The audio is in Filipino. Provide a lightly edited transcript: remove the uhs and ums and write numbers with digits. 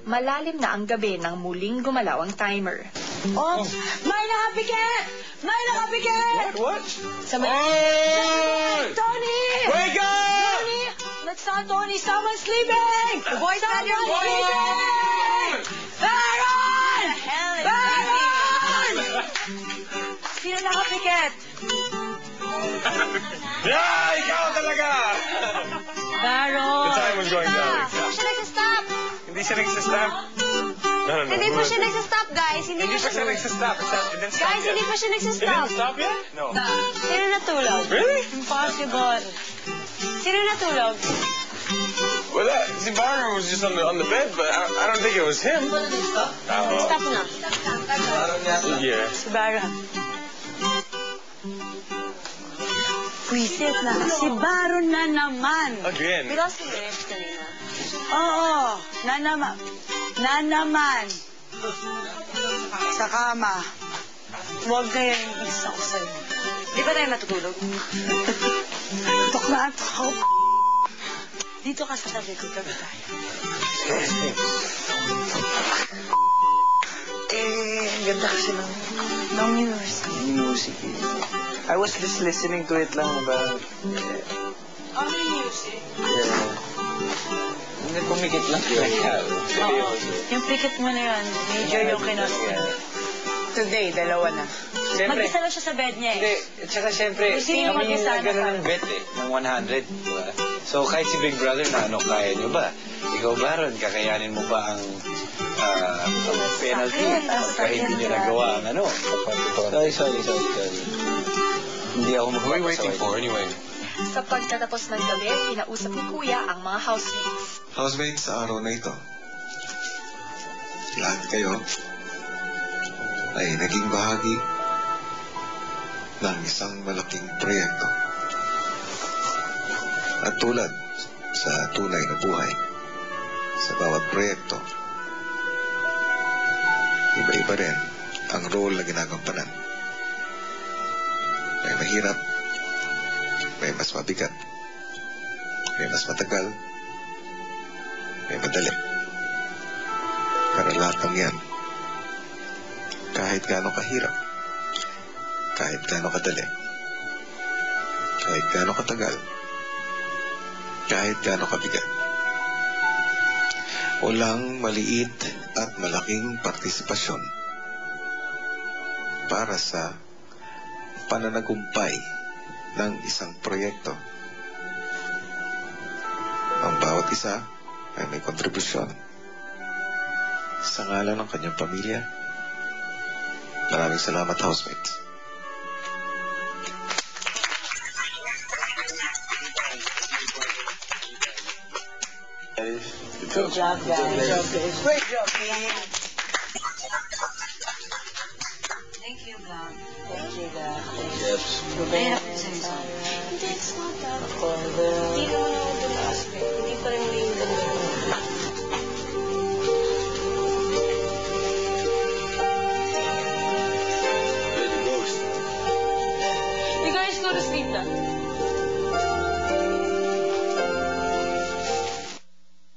Malalim na ang gabi nang muling gumalaw ang timer. Oh! May nakapikit! May nakapikit! What? Tony! Wake up! Tony! That's not Tony. Someone's sleeping! The boy's not here. Sleeping! Baron! Baron! Sino nakapikit? Yeah! Ikaw talaga! Baron! The time was going down. Hindi siya nagsistop. Hindi siya nagsistop? No. Hindi pa siya nagsistop, guys. Hindi pa siya nagsistop. It didn't stop Guys, yet. hindi pa siya It nagsistop. didn't stop yet? No. Sino natulog? Really? Impossible. Sino natulog? Well, si Barron was just on the bed, but I don't think it was him. Stop na. Yeah. Si Baron. Pwisit na. Si Baron na naman. Again. Di ba si Liv kanina? Oo. Na naman. Na naman. Sa kama. Huwag kayo yung isa ko sa'yo. Di ba tayo matutulog? Tok na ato ako. Dito ka sa tabi ko. Tabi tayo. Ang ganda kasi ng music. music. I was just listening to it lang about... Ano yung music? Yeah. Hindi pumikit lang. Oo. Yung pikit mo na yun. Major yung kinostin. Today, dalawa na. Siyempre. Mag-isa lang siya sa bed niya eh. Hindi. At saka siyempre, Sino yung kami yung mag-isa na gano'n parang? ng bet eh. Ng 100. Diba? So kahit si Big Brother na ano, kaya nyo ba? Ikaw, Baron, kakayanin mo ba ang penalty? Kahit hindi nyo nagawa ang ano? Sorry. Hindi ako What are you waiting for anyway? Sa pagtatapos ng gabi, kinausap ni Kuya ang mga housemates. Housemates, sa araw na ito, lahat kayo ay naging bahagi ng isang malaking proyekto. At tulad sa tunay na buhay, sa bawat proyekto, iba-iba rin ang role na ginagampanan. May mahirap, may mas mabigat, may mas matagal, may madali. Pero lahat ng yan, kahit gaano kahirap, kahit gaano kadali, kahit gaano katagal, kahit gaano kabigat, walang maliit at malaking partisipasyon para sa pananagumpay ng isang proyekto. Ang bawat isa ay may kontribusyon sa ngalan ng kanyang pamilya. Maraming salamat, housemates. Good job, guys. Great job. Thank you, God. Thank you, God. Yes. Mahirap yung sa'yo. Hindi, it's not that. Ako,